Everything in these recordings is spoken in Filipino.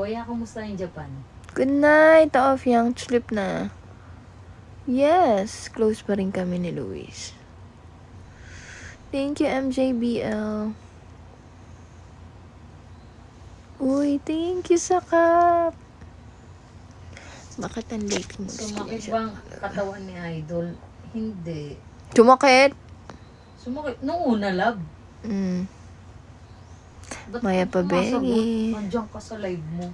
Kuya, kamusta yung Japan? Good night, Ofyang. Sleep na. Yes, close pa rin kami ni Luis. Thank you, MJBL. Uy, thank you sa cup. Bakit ang late mo? Sumakit ba ang katawan ni Idol? Hindi. Sumakit? Sumakit. Nung una, love. Ba't Maya ka pa, sumasagot? Benny. Nandiyan ka sa live mo.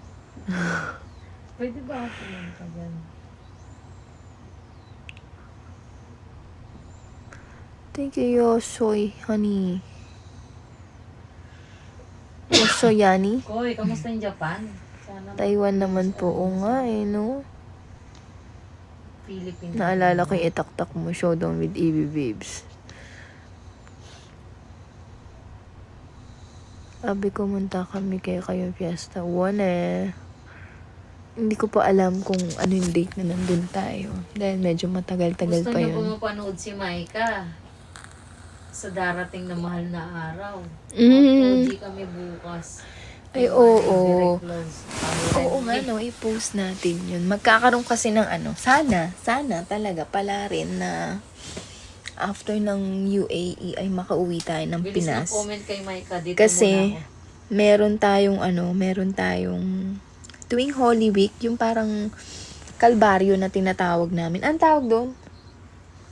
Pwede ba ako pumunta dyan? Thank you, Yosoy, honey. Yosoyani? Koy, kamusta yung Japan? Sana Taiwan naman po. Oo nga eh, no? Philippines. Naalala ko yung itaktak mo, showdown with EB Babes. Sabi ko, munta kami kayong fiesta. One. Hindi ko pa alam kung ano yung date na nandun tayo. Dahil medyo matagal-tagal Gusto pa niyo yun. pumapanood si Maika sa darating na mahal na araw. Mm. Mag-OG kami bukas. Ay, oo. Very close. Oo nga, no, i-post natin yun. Magkakaroon kasi ng sana talaga pala rin na after ng UAE ay makauwi tayo ng Bilis na Pinas. comment kay Maika. Dito Kasi, muna ako. meron tayong tuwing Holy Week, yung parang kalbaryo na tinatawag namin. Ang tawag doon?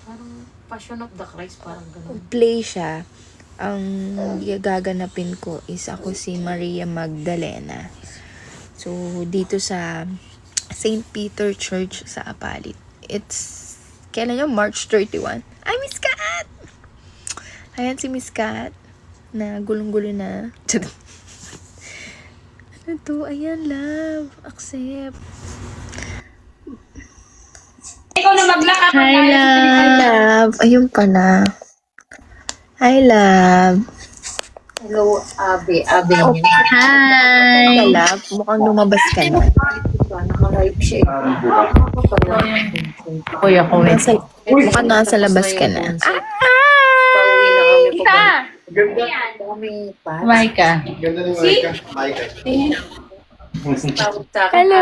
Parang Passion of the Christ, parang ganun. Play siya. Ang gaganapin ko is ako si Maria Magdalena. So, dito sa St. Peter Church sa Apalit. It's, kailan yun? March 31. Ay, Miss Kat! Ayan si Miss Kat na gulong-gulo na. Ano to? Ayan, love. Accept. Hi, love. Ayun ka na. Hi, love. Hello, Abe. Abe Oh, niya. hi. Love, mukhang lumabas ka na. Naka-live siya. Kuya ko eh. Mukhang nasa labas ka na. Pauwi na kami pa. Daming pa. Maika. Ganda ni Maika. Maika. Hello.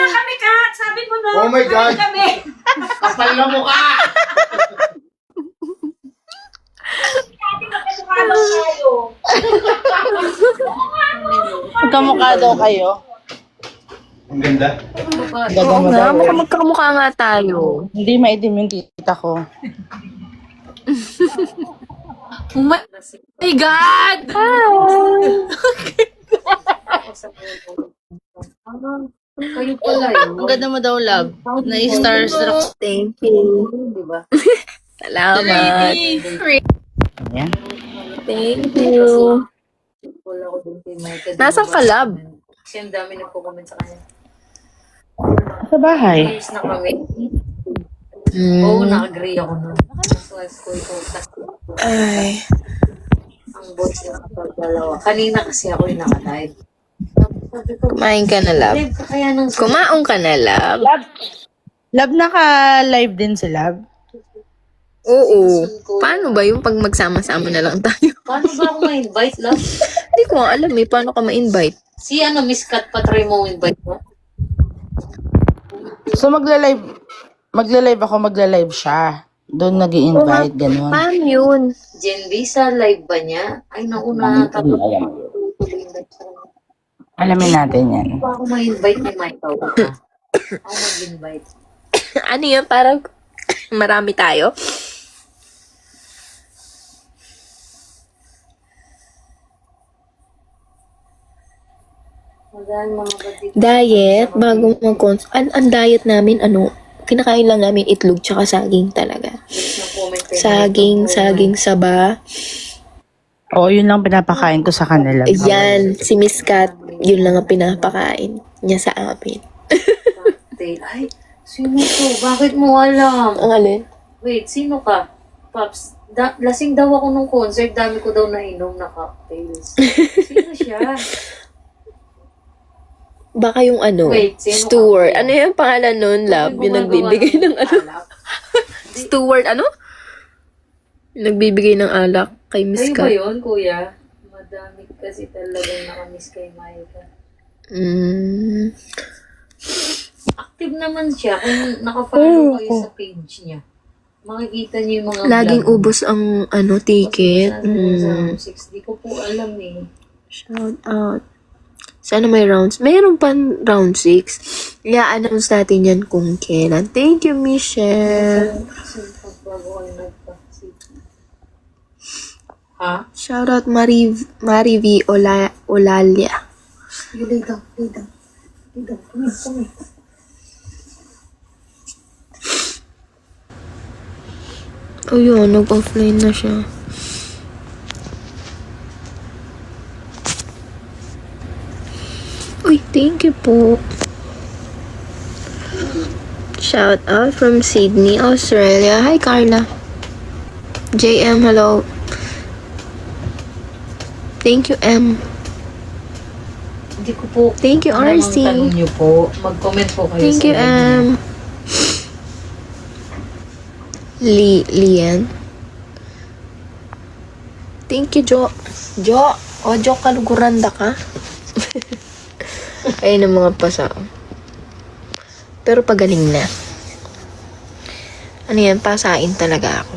Kami, Kat! Sabi mo na! Oh my God! Kami! Kapal na mukha! Magkamukha daw kayo. Ang ganda. Oo nga, mukhang magkakamukha nga tayo. Hindi maitim yung tita ko. Oh my God! Kayo pala yun. Ang ganda mo daw, love. Na-starstruck. Thank you. Di ba? Salamat. Ayan. Thank you. Wala ko din kay Micah. Nasaan ka, love? Kasi ang dami nagko-comment sa kanya. Sa bahay. Years na kami. Oo, na-agree ako nun. So, school ko. Ay. Ang boss na kapag-dalawa. Kanina kasi ako yung naka-live. Sabi ko, Kumain ka na, love. live ka kaya ng Kumaong ka na, love. Love, naka-live din si Love. Oo. Paano ba yung pag magsama-sama na lang tayo? Paano ba ako ma-invite, love? Hindi ko nga alam eh. Paano ka ma-invite? Si Miss Kat, patry mo invite mo. So magla-live ako, magla-live siya. Doon nag-i-invite, ganun. Paano yun? Jen B, sa live ba niya? Ay, nauna. Alamin natin yan. Paano ako ma-invite ni Michael? Ako mag-invite. Ano yun? Parang marami tayo? Magandang mga badit. Diet, bago ang diet namin, kinakain lang namin itlog tsaka saging talaga. Saging saba. Oo, yun lang pinapakain ko sa kanila. Ayan, si Miss Kat, yun lang ang pinapakain niya sa amin. Ay, sino to? Bakit mo alam? Ang alin? Wait, sino ka? Pops, lasing daw ako nung concert. Dami ko daw nainom na cocktails. Sino siya? Baka yung Wait, sino Stewart. ka? Ano yung pangalan nun, love? Yung nagbibigay ng alak. Stewart, Yung nagbibigay ng alak kay Miss Kayo ba Kat. yun, kuya? Madami kasi talagang nakamiss kay Maika. Mm. Active naman siya kung nakafollow kayo sa page niya. Makikita niyo yung mga Laging vlog. ubos ang ticket. Round 6. Di ko po alam eh. Shout out. Sana may rounds. Mayroon pa round 6. I-announce natin yan kung kailan. Thank you, Michelle. Kasi pagbago ay nagpa-vaccine. Ha? Shout out Marie V. Olalia. You lay down, lay down. Lay down, come here. Oh yun, nag-offline na siya. Uy, thank you po. Shout out from Sydney, Australia. Hi, Carla. JM, hello. Thank you, M. Hindi ko po. Thank you, alam ang RC. tanong niyo po. Mag-comment po kayo Thank sa you, live niyo. Lian. Thank you, Jo. O, Jo, kaluguranda ka. Ayun ang mga pasa. Pero pagaling na. Ano yan, pasain talaga ako.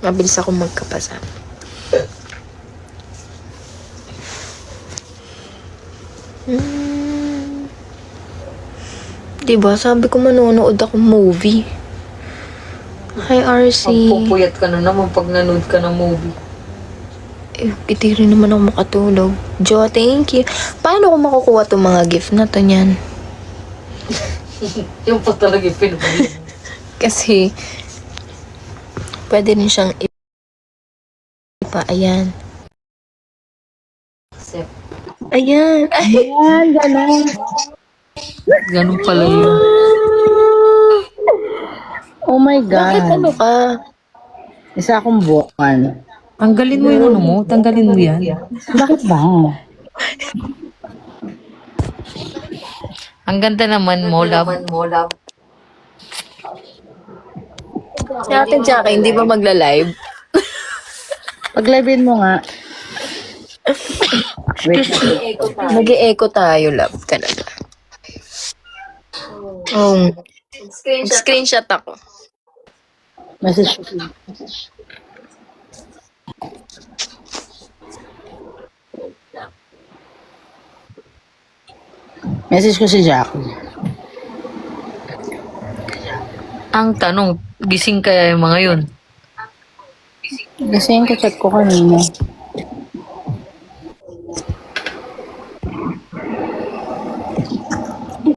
Mabilis ako magkapasa. Diba, sabi ko manonood ako movie. Hi, RC. Magpupuyat ka na naman pag nanood ka ng movie. Eh, hindi rin naman ako makatulog. Jo, thank you. Paano ko makukuha itong mga gift na to niyan? Yung po talaga yung pinupuyat. Kasi, pwede rin siyang ipa. Ayan. Accept. Ayan. Ay, Ganun pala yun. Oh my bakit ano God. ka? Isa akong buwan. Tanggalin mo yung ano mo. Tanggalin mo yan. Bakit ba? Ang ganda naman mo, love. Si Ate Jackie, hindi ba magla-live? Pag-livein mo nga. Wait. Nag-e-echo tayo, love, talaga. Screenshot ako. Message. Message ko si Jackie. Ang tanong, gising kaya yung mga yun? Kasi yung chat ko kanina.